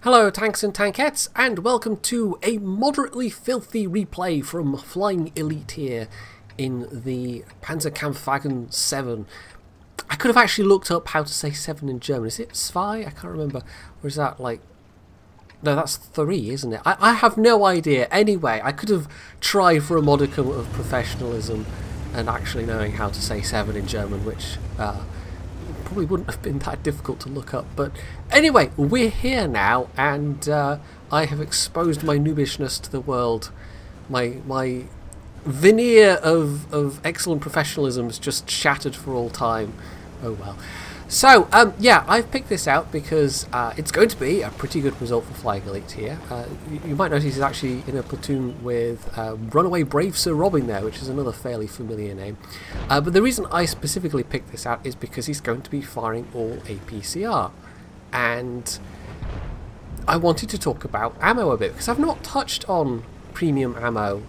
Hello tanks and tankettes, and welcome to a moderately filthy replay from Flying Elite here in the PzKpfw 7. I could have actually looked up how to say 7 in German. Is it zwei? I can't remember. Or is that like... No, that's 3, isn't it? I have no idea. Anyway, I could have tried for a modicum of professionalism and actually knowing how to say 7 in German, which... probably wouldn't have been that difficult to look up, but anyway, we're here now, and I have exposed my noobishness to the world. My veneer of excellent professionalism is just shattered for all time. Oh well. So yeah, I've picked this out because it's going to be a pretty good result for Flying Elite here. You might notice he's actually in a platoon with Runaway Brave Sir Robin there, which is another fairly familiar name. But the reason I specifically picked this out is because he's going to be firing all APCR. And I wanted to talk about ammo a bit, because I've not touched on premium ammo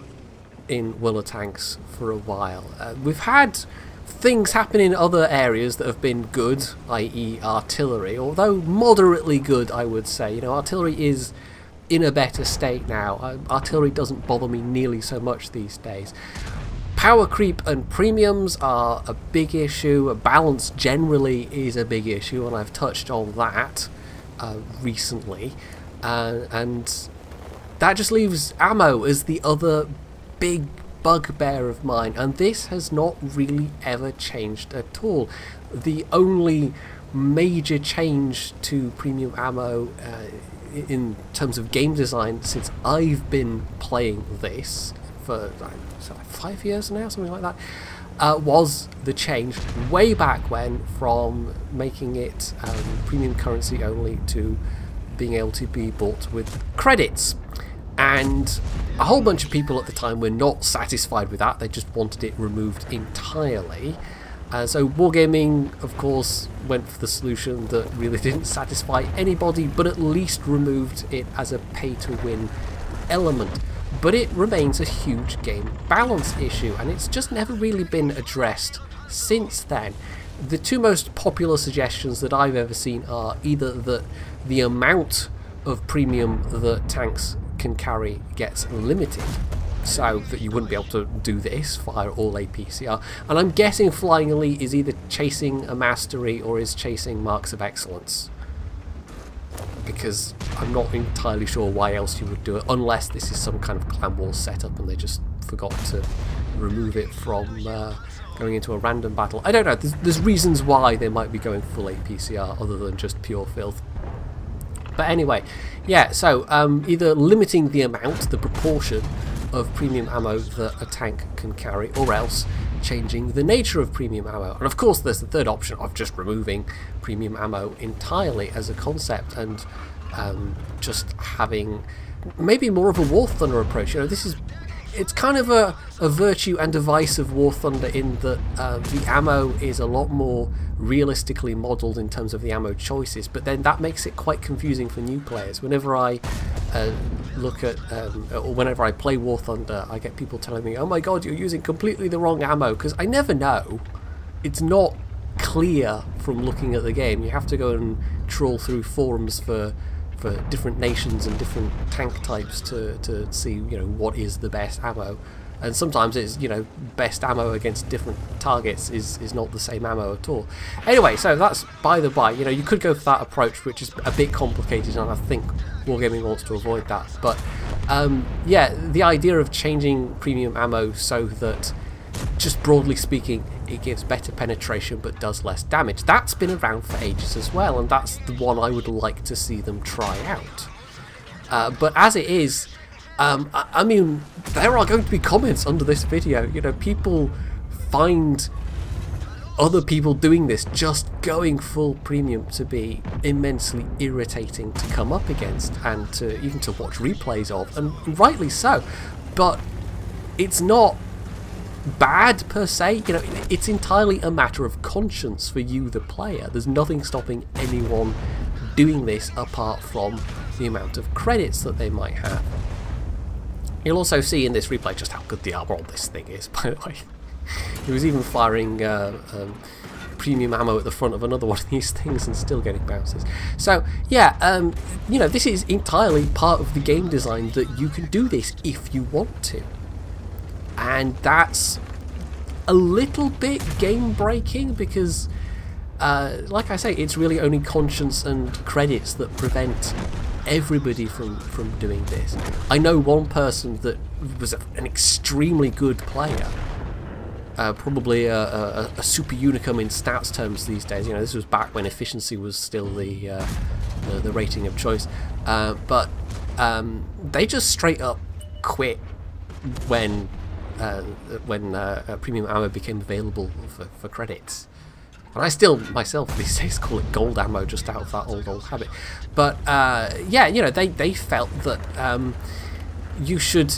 in World of Tanks for a while. We've had things happen in other areas that have been good, i.e. artillery, although moderately good, I would say. You know, artillery is in a better state now. Artillery doesn't bother me nearly so much these days. Power creep and premiums are a big issue. Balance generally is a big issue, and I've touched on that recently. And that just leaves ammo as the other big bugbear of mine, and this has not really ever changed at all. The only major change to premium ammo in terms of game design since I've been playing this for like 5 years now, something like that, was the change way back when from making it premium currency only to being able to be bought with credits. And a whole bunch of people at the time were not satisfied with that. They just wanted it removed entirely. So Wargaming, of course, went for the solution that really didn't satisfy anybody, but at least removed it as a pay-to-win element. But it remains a huge game balance issue, and it's just never really been addressed since then. The two most popular suggestions that I've ever seen are either that the amount of premium that tanks can carry gets limited, so that you wouldn't be able to do this, fire all APCR, and I'm guessing Flying Elite is either chasing a mastery or is chasing marks of excellence, because I'm not entirely sure why else you would do it, unless this is some kind of clan war setup and they just forgot to remove it from going into a random battle. I don't know, there's reasons why they might be going full APCR other than just pure filth. But anyway, yeah, so either limiting the amount, the proportion of premium ammo that a tank can carry, or else changing the nature of premium ammo. And of course there's the third option of just removing premium ammo entirely as a concept and just having maybe more of a War Thunder approach. You know, it's kind of a virtue and a vice of War Thunder in that the ammo is a lot more realistically modelled in terms of the ammo choices, but then that makes it quite confusing for new players. Whenever I look at, or whenever I play War Thunder, I get people telling me, oh my god, you're using completely the wrong ammo, because I never know. It's not clear from looking at the game. You have to go and trawl through forums for different nations and different tank types to see, you know, what is the best ammo. And sometimes it's, you know, best ammo against different targets is not the same ammo at all. Anyway, so that's by the by. You know, you could go for that approach, which is a bit complicated, and I think Wargaming wants to avoid that. But yeah, the idea of changing premium ammo so that, just broadly speaking, it gives better penetration but does less damage, that's been around for ages as well, and that's the one I would like to see them try out. But as it is, I mean, there are going to be comments under this video. You know, people find other people doing this, just going full premium, to be immensely irritating to come up against and to even to watch replays of, and rightly so. But it's not bad per se. You know, it's entirely a matter of conscience for you, the player. There's nothing stopping anyone doing this apart from the amount of credits that they might have. You'll also see in this replay just how good the armor on this thing is, by the way. He was even firing premium ammo at the front of another one of these things and still getting bounces. So yeah, you know, this is entirely part of the game design that you can do this if you want to, and that's a little bit game breaking because like I say, it's really only conscience and credits that prevent everybody from doing this. I know one person that was an extremely good player, probably a super unicum in stats terms these days. You know, this was back when efficiency was still the rating of choice, but they just straight up quit when premium ammo became available for credits. And I still, myself, these days call it gold ammo just out of that old habit. But, yeah, you know, they felt that you should...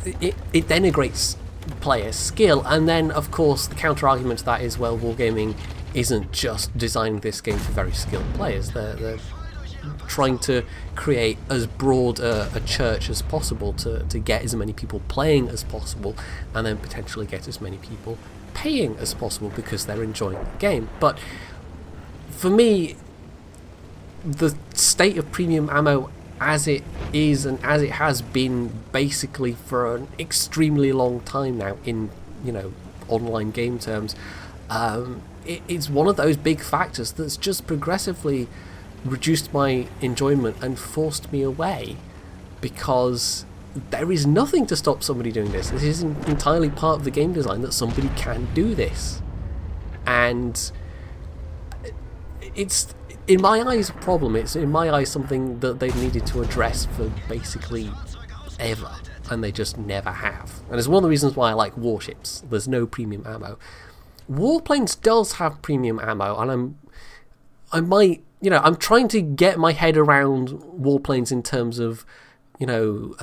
It denigrates player skill. And then, of course, the counter-argument to that is, well, Wargaming isn't just designing this game for very skilled players. They're trying to create as broad a church as possible to get as many people playing as possible, and then potentially get as many people paying as possible because they're enjoying the game. But for me, the state of premium ammo as it is and as it has been basically for an extremely long time now in, you know, online game terms, it's one of those big factors that's just progressively reduced my enjoyment and forced me away, because there is nothing to stop somebody doing this. This is entirely part of the game design that somebody can do this, and it's, in my eyes, a problem. It's, in my eyes, something that they've needed to address for basically ever, and they just never have. And it's one of the reasons why I like warships. There's no premium ammo. Warplanes does have premium ammo, and I might, you know, I'm trying to get my head around warplanes in terms of, you know,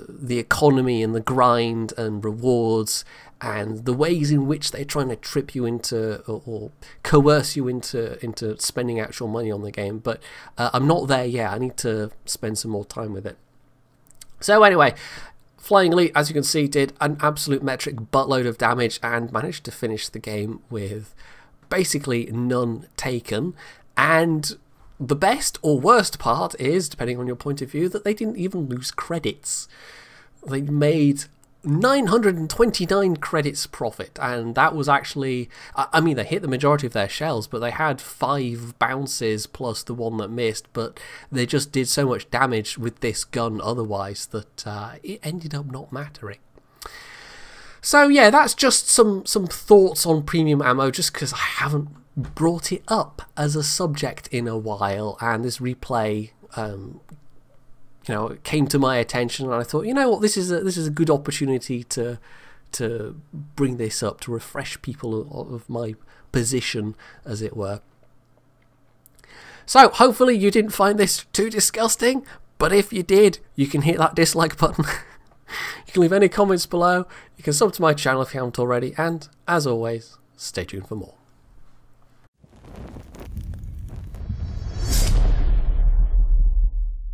the economy and the grind and rewards and the ways in which they're trying to trip you into or coerce you into spending actual money on the game. But I'm not there yet. I need to spend some more time with it. So anyway, Flying Elite, as you can see, did an absolute metric buttload of damage and managed to finish the game with basically none taken. And the best or worst part is, depending on your point of view, that they didn't even lose credits. They made 929 credits profit, and that was actually, I mean, they hit the majority of their shells, but they had 5 bounces plus the one that missed, but they just did so much damage with this gun otherwise that it ended up not mattering. So yeah, that's just some thoughts on premium ammo, just because I haven't brought it up as a subject in a while, and this replay you know, it came to my attention, and I thought, you know what, this is a good opportunity to bring this up, to refresh people of my position, as it were. So hopefully you didn't find this too disgusting, but if you did, you can hit that dislike button. You can leave any comments below, you can sub to my channel if you haven't already, and as always, stay tuned for more.